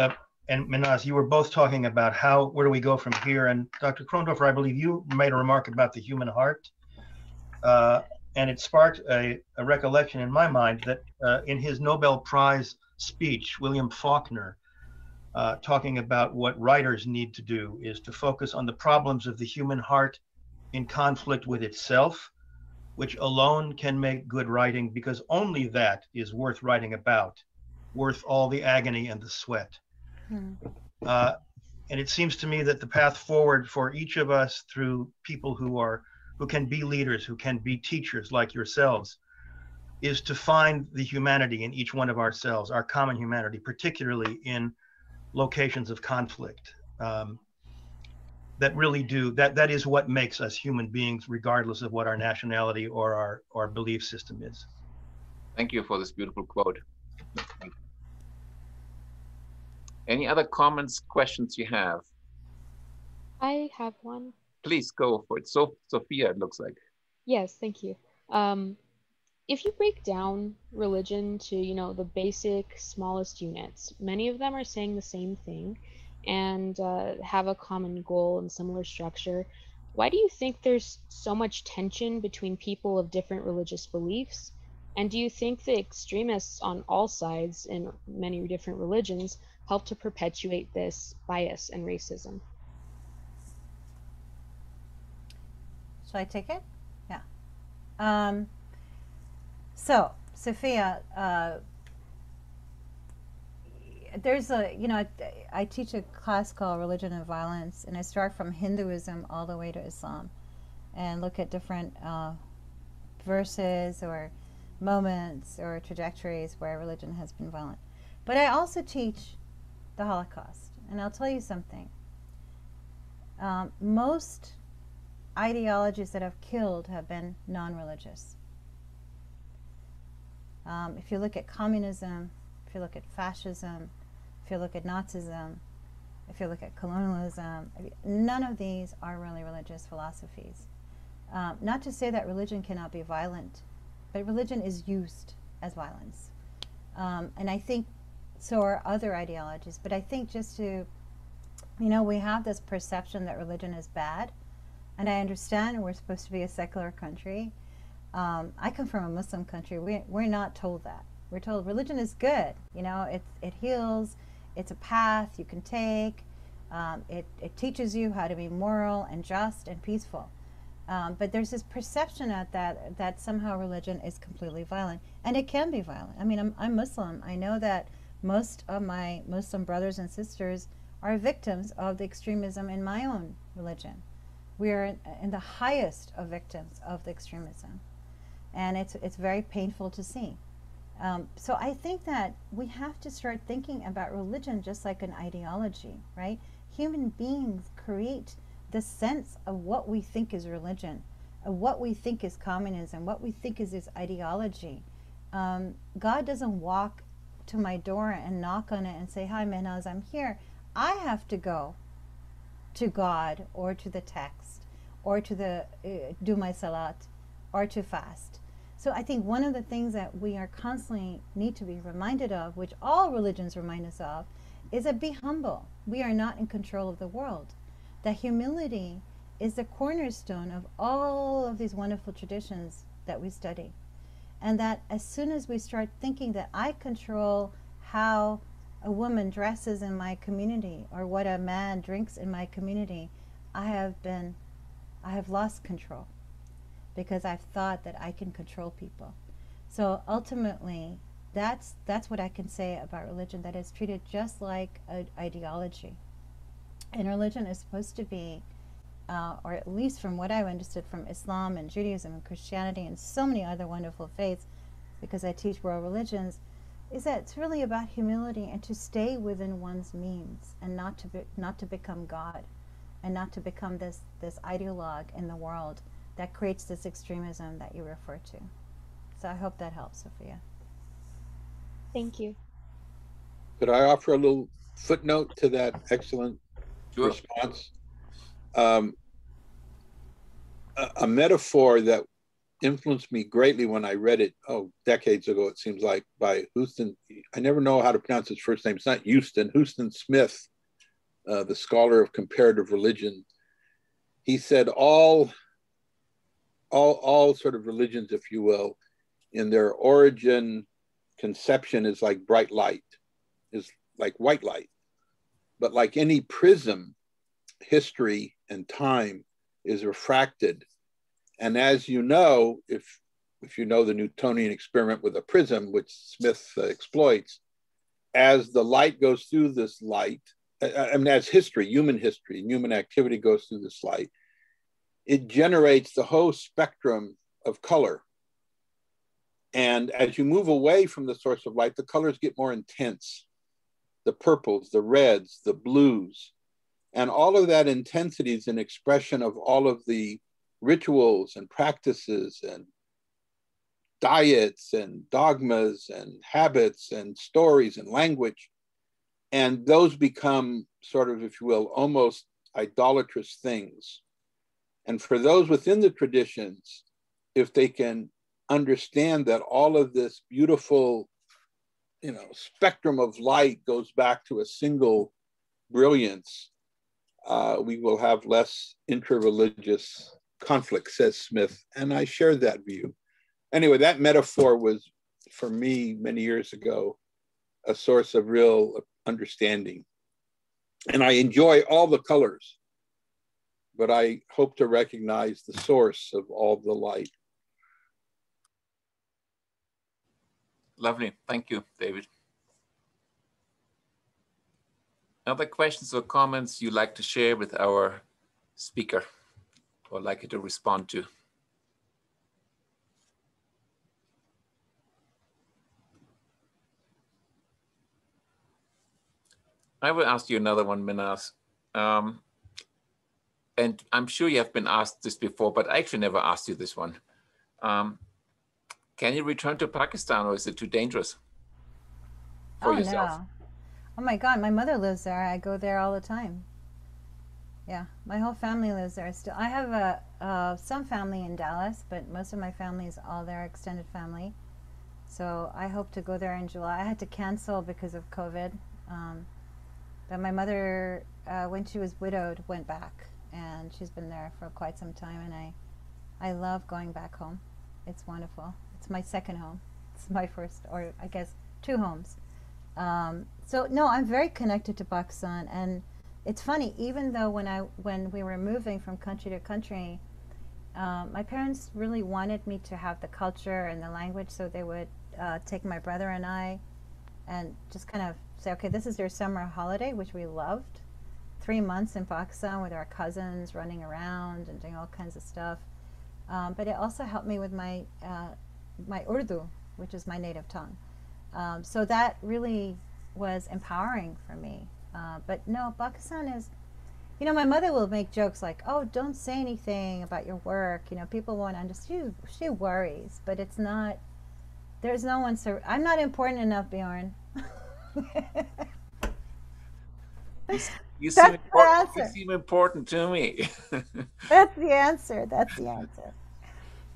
and Mehnaz, you were both talking about where do we go from here? And Dr. Krondorfer, I believe you made a remark about the human heart. And it sparked a recollection in my mind that in his Nobel Prize speech, William Faulkner, talking about what writers need to do is to focus on the problems of the human heart in conflict with itself, which alone can make good writing, because only that is worth writing about, worth all the agony and the sweat. And it seems to me that the path forward for each of us, through people who can be leaders, who can be teachers like yourselves, is to find the humanity in each one of ourselves, our common humanity, particularly in locations of conflict. That really that is what makes us human beings, regardless of what our nationality or our belief system is. Thank you for this beautiful quote. Any other comments, questions you have? I have one. Please go for it. So, Sophia, it looks like. Yes, thank you. If you break down religion to, the basic, smallest units, many of them are saying the same thing and have a common goal and similar structure. Why do you think there's so much tension between people of different religious beliefs? And do you think the extremists on all sides in many different religions help to perpetuate this bias and racism? Shall I take it? Yeah. So, Sophia, there's I teach a class called Religion and Violence, and I start from Hinduism all the way to Islam and look at different verses or moments or trajectories where religion has been violent. But I also teach the Holocaust, and I'll tell you something. Most ideologies that have killed have been non-religious. If you look at communism, if you look at fascism, if you look at Nazism, if you look at colonialism, none of these are really religious philosophies. Not to say that religion cannot be violent, but religion is used as violence. And I think so are other ideologies. But I think just to, we have this perception that religion is bad. And I understand we're supposed to be a secular country. I come from a Muslim country. We're not told that. We're told religion is good. It heals. It's a path you can take. It teaches you how to be moral and just and peaceful. But there's this perception that somehow religion is completely violent. And it can be violent. I mean, I'm Muslim. I know that most of my Muslim brothers and sisters are victims of the extremism in my own religion. We are in the highest of victims of the extremism. And it's very painful to see. So I think that we have to start thinking about religion just like an ideology, right? Human beings create the sense of what we think is religion, of what we think is communism, what we think is this ideology. God doesn't walk to my door and knock on it and say, "Hi, Mehnaz, I'm here." I have to go to God or to the text or to do my salat or to fast. So I think one of the things that we are constantly need to be reminded of, which all religions remind us of, is that be humble. We are not in control of the world. That humility is the cornerstone of all of these wonderful traditions that we study. And that as soon as we start thinking that I control how a woman dresses in my community or what a man drinks in my community, I have lost control, because I've thought that I can control people. So ultimately, that's what I can say about religion, that is treated just like an ideology. And religion is supposed to be, or at least from what I've understood from Islam and Judaism and Christianity and so many other wonderful faiths, because I teach world religions, is that it's really about humility and to stay within one's means and not to become God, and not to become this ideologue in the world that creates this extremism that you refer to. So I hope that helps, Sophia. Thank you. Could I offer a little footnote to that excellent response? A metaphor that influenced me greatly when I read it, decades ago, it seems like, by Houston. I never know how to pronounce his first name. It's not Houston. Houston Smith, the scholar of comparative religion. He said all sort of religions, if you will, in their origin, conception is like bright light, is like white light. But like any prism, history and time is refracted. And as you know, if you know the Newtonian experiment with a prism, which Smith exploits, as the light goes through this light, as human history and human activity goes through this light, it generates the whole spectrum of color. And as you move away from the source of light, the colors get more intense. The purples, the reds, the blues, and all of that intensity is an expression of all of the rituals and practices and diets and dogmas and habits and stories and language. And those become sort of, if you will, almost idolatrous things. And for those within the traditions, if they can understand that all of this beautiful, spectrum of light goes back to a single brilliance, we will have less inter-religious conflict, says Smith. And I share that view. Anyway, that metaphor was, for me, many years ago, a source of real understanding. And I enjoy all the colors, but I hope to recognize the source of all the light. Lovely. Thank you, David. Other questions or comments you'd like to share with our speaker or like you to respond to? I will ask you another one, Mehnaz. And I'm sure you have been asked this before, but I actually never asked you this one. Can you return to Pakistan, or is it too dangerous for yourself? No. Oh my God, my mother lives there. I go there all the time. Yeah, my whole family lives there still. I have some family in Dallas, but most of my family is all their extended family. So I hope to go there in July. I had to cancel because of COVID. But my mother, when she was widowed, went back, and she's been there for quite some time, and I love going back home. It's wonderful. It's my second home. It's my first, or I guess, two homes. So no, I'm very connected to Pakistan, and it's funny, even though when we were moving from country to country, my parents really wanted me to have the culture and the language, so they would take my brother and I and just kind of say, okay, this is your summer holiday, which we loved. 3 months in Pakistan with our cousins running around and doing all kinds of stuff. But it also helped me with my Urdu, which is my native tongue. So that really was empowering for me. But no, Pakistan is, my mother will make jokes like, oh, don't say anything about your work. People won't understand. She worries, but it's not, there's no one, I'm not important enough, Bjorn. You seem important to me. That's the answer. That's the answer.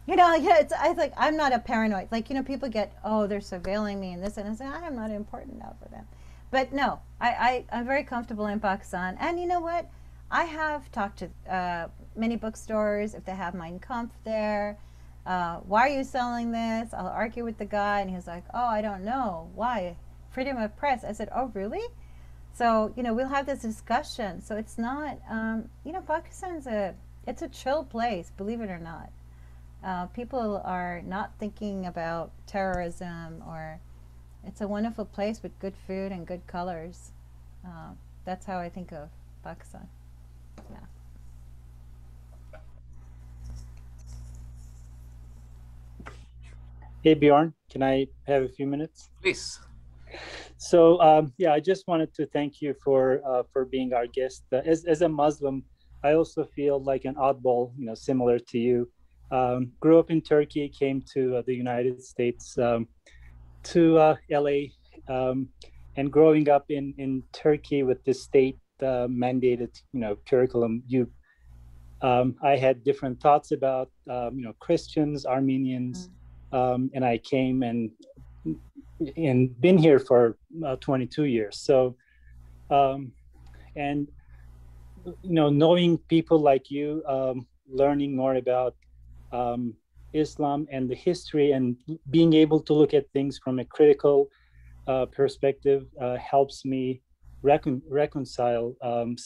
I think I'm not a paranoid. People get, oh, they're surveilling me and this, and I say, I'm not important enough for them. But no, I'm very comfortable in Pakistan. And you know what? I have talked to many bookstores if they have Mein Kampf there. Why are you selling this? I'll argue with the guy, and he's like, oh, I don't know. Why? Freedom of press. I said, oh, really? So, we'll have this discussion. So it's not, Pakistan's it's a chill place, believe it or not. People are not thinking about terrorism, or it's a wonderful place with good food and good colors. That's how I think of Pakistan. Yeah. Hey, Bjorn, can I have a few minutes? Please. So yeah, I just wanted to thank you for being our guest. As a Muslim, I also feel like an oddball, similar to you. Grew up in Turkey, came to the United States, to LA, and growing up in Turkey with the state mandated, curriculum, I had different thoughts about, Christians, Armenians, and I came and been here for 22 years. So, and knowing people like you, learning more about Islam and the history, and being able to look at things from a critical perspective helps me reconcile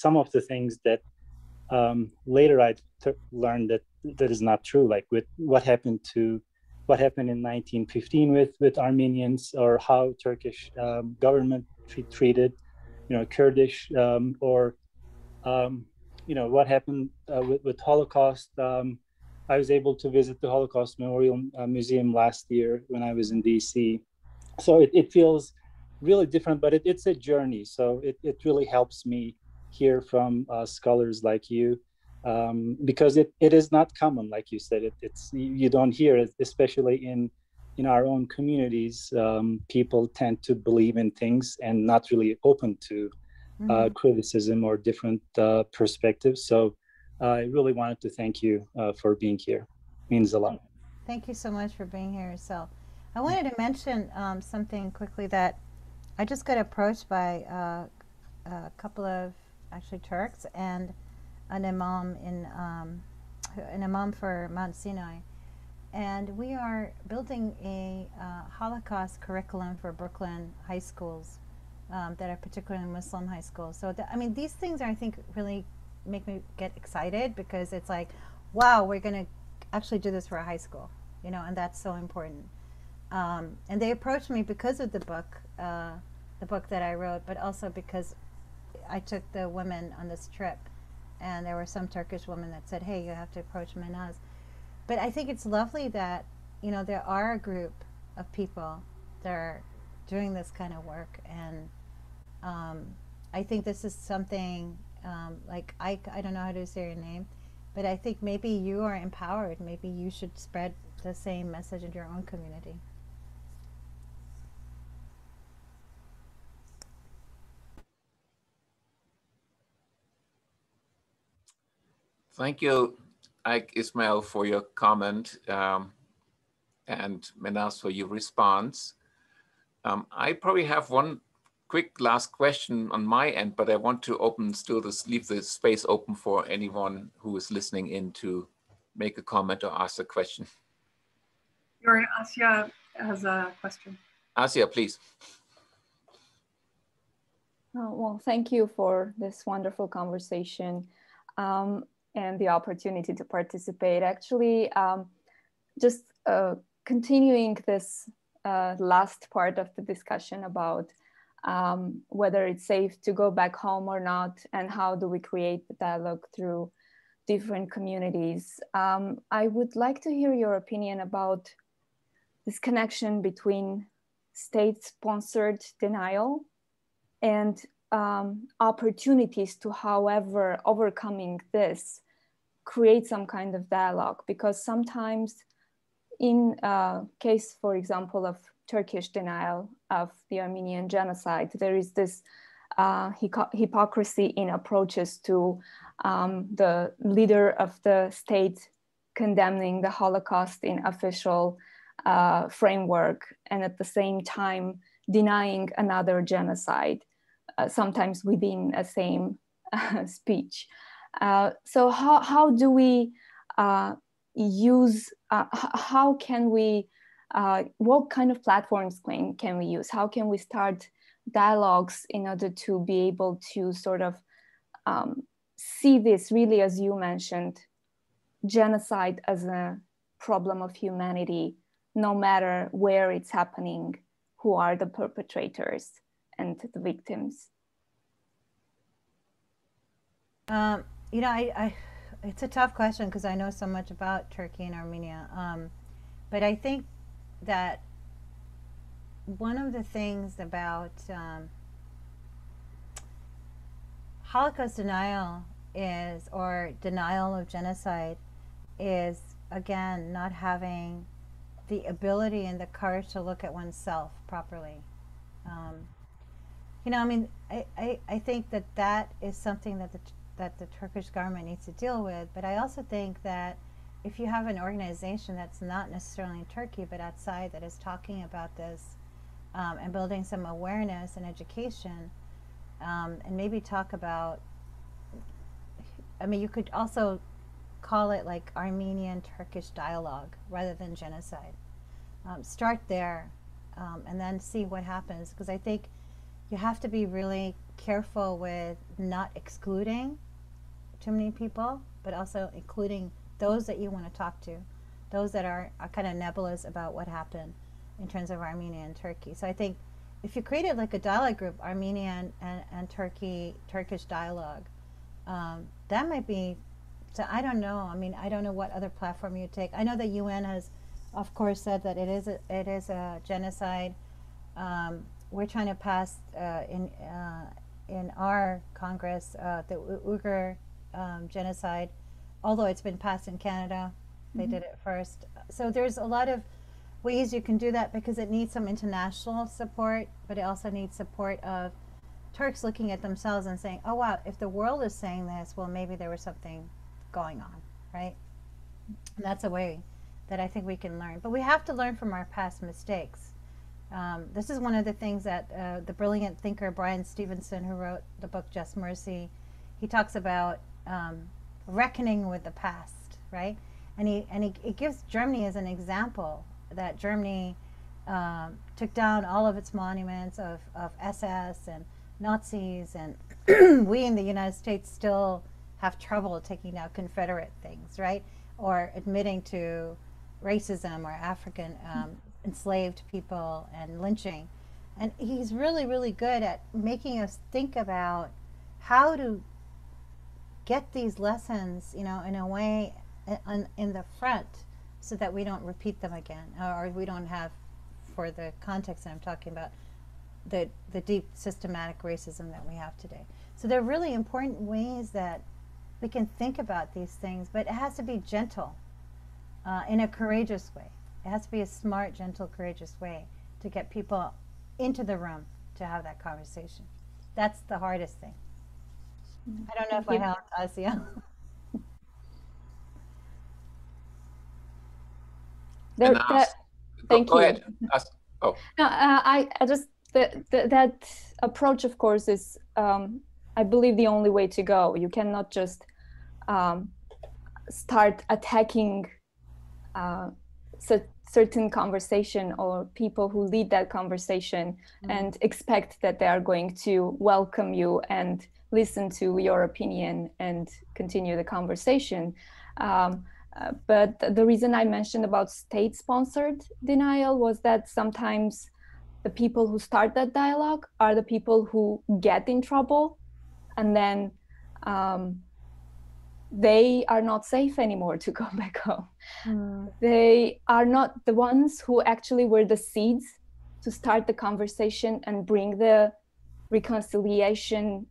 some of the things that later I learned that is not true, like with what happened in 1915 with Armenians, or how Turkish government treated, Kurdish, or what happened with Holocaust. I was able to visit the Holocaust Memorial Museum last year when I was in DC. So it feels really different, but it's a journey. So it really helps me hear from scholars like you, because it is not common, like you said. You don't hear it, especially in our own communities. People tend to believe in things and not really open to criticism or different perspectives. So I really wanted to thank you for being here. It means a lot. Thank you so much for being here yourself. I wanted to mention something quickly, that I just got approached by a couple of actually Turks and an imam for Mount Sinai, and we are building a Holocaust curriculum for Brooklyn high schools that are particularly Muslim high schools. So I mean, these things I think really make me get excited, because it's like, wow, we're going to actually do this for a high school, and that's so important. And they approached me because of the book that I wrote, but also because I took the women on this trip, and there were some Turkish women that said, hey, you have to approach Mehnaz. But I think it's lovely that, there are a group of people that are doing this kind of work. And I think this is something, like I don't know how to say your name, but I think maybe you are empowered. Maybe you should spread the same message in your own community. Thank you, Ike Ismail, for your comment, and Mehnaz for your response. I probably have one quick last question on my end, but I want to leave the space open for anyone who is listening in to make a comment or ask a question. Your Asya has a question. Asya, please. Well, thank you for this wonderful conversation and the opportunity to participate. Actually, just continuing this last part of the discussion about whether it's safe to go back home or not, and how do we create the dialogue through different communities. I would like to hear your opinion about this connection between state-sponsored denial and opportunities to, however, overcoming this, create some kind of dialogue. Because sometimes in case, for example, of Turkish denial of the Armenian genocide, there is this hypocrisy in approaches to the leader of the state condemning the Holocaust in official framework, and at the same time denying another genocide, sometimes within a same speech. So how do we use, how can we, what kind of platforms can we use? How can we start dialogues in order to be able to sort of see this really, as you mentioned, genocide as a problem of humanity, no matter where it's happening, who are the perpetrators and the victims? You know, it's a tough question because I know so much about Turkey and Armenia. But I think that one of the things about Holocaust denial is, or denial of genocide, is, again, not having the ability and the courage to look at oneself properly. You know, I mean, I think that that is something that the Turkish government needs to deal with. But I also think that if you have an organization that's not necessarily in Turkey but outside that is talking about this and building some awareness and education, and maybe talk about, I mean, you could also call it like Armenian-Turkish dialogue rather than genocide. Start there and then see what happens, because I think you have to be really careful with not excluding too many people, but also including those that you want to talk to, those that are kind of nebulous about what happened in terms of Armenia and Turkey. So I think if you created like a dialogue group, Armenian and Turkish dialogue, that might be, so I don't know. I mean, I don't know what other platform you take. I know the UN has, of course, said that it is a genocide. We're trying to pass in our Congress the Uyghur genocide, although it's been passed in Canada. They did it first. So there's a lot of ways you can do that because it needs some international support, but it also needs support of Turks looking at themselves and saying, oh wow, if the world is saying this, well, maybe there was something going on, right? And that's a way that I think we can learn. But we have to learn from our past mistakes. This is one of the things that the brilliant thinker Brian Stevenson, who wrote the book Just Mercy, he talks about reckoning with the past, right? And he gives Germany as an example, that Germany took down all of its monuments of SS and Nazis, and we in the United States still have trouble taking down Confederate things, right? Or admitting to racism or African enslaved people and lynching. And he's really, really good at making us think about how to get these lessons, you know, in a way in the front so that we don't repeat them again, or we don't have, for the context that I'm talking about, the deep systematic racism that we have today. So they're really important ways that we can think about these things, but it has to be gentle in a courageous way. It has to be a smart, gentle, courageous way to get people into the room to have that conversation. That's the hardest thing. I don't know if I helped, Asia. Thank go you. ahead. Oh. No, I just that approach, of course, is I believe the only way to go. You cannot just start attacking certain conversation or people who lead that conversation and expect that they are going to welcome you and listen to your opinion and continue the conversation. But the reason I mentioned about state-sponsored denial was that sometimes the people who start that dialogue are the people who get in trouble, and then they are not safe anymore to go back home. They are not the ones who actually were the seeds to start the conversation and bring the reconciliation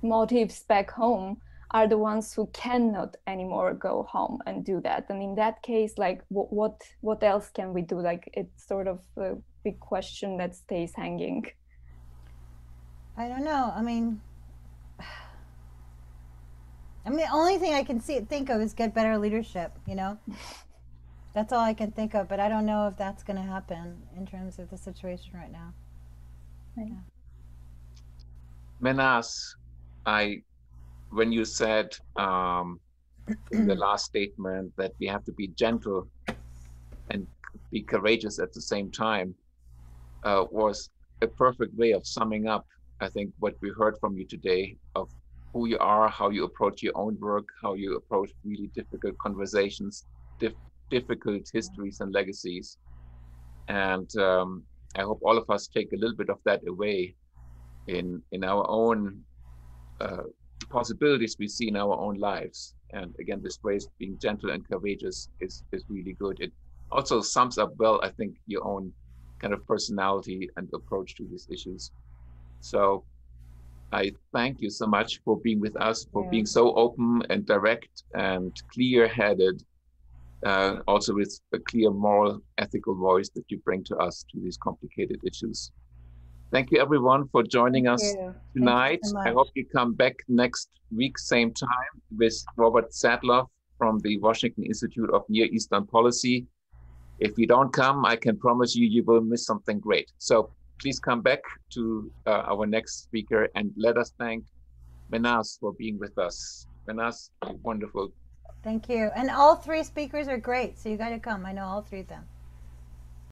motives back home, are the ones who cannot anymore go home and do that. And in that case, like, what else can we do? Like, it's sort of a big question that stays hanging. I don't know. I mean, the only thing I can think of is get better leadership, you know? That's all I can think of, but I don't know if that's going to happen in terms of the situation right now. Right. Yeah. Mehnaz, when you said in the last statement that we have to be gentle and be courageous at the same time, was a perfect way of summing up, I think, what we heard from you today, of who you are, how you approach your own work, how you approach really difficult conversations, difficult histories and legacies. And I hope all of us take a little bit of that away in our own possibilities we see in our own lives. And again, this phrase, being gentle and courageous, is really good. It also sums up well, I think, your own kind of personality and approach to these issues. So I thank you so much for being with us, for being so open and direct and clear-headed, also with a clear moral, ethical voice that you bring to us to these complicated issues. Thank you, everyone, for joining us tonight. So I hope you come back next week, same time, with Robert Sadloff from the Washington Institute of Near Eastern Policy. If you don't come, I can promise you, you will miss something great. So please come back to our next speaker, and let us thank Mehnaz for being with us. Mehnaz, wonderful. Thank you. And all three speakers are great, so you got to come. I know all three of them.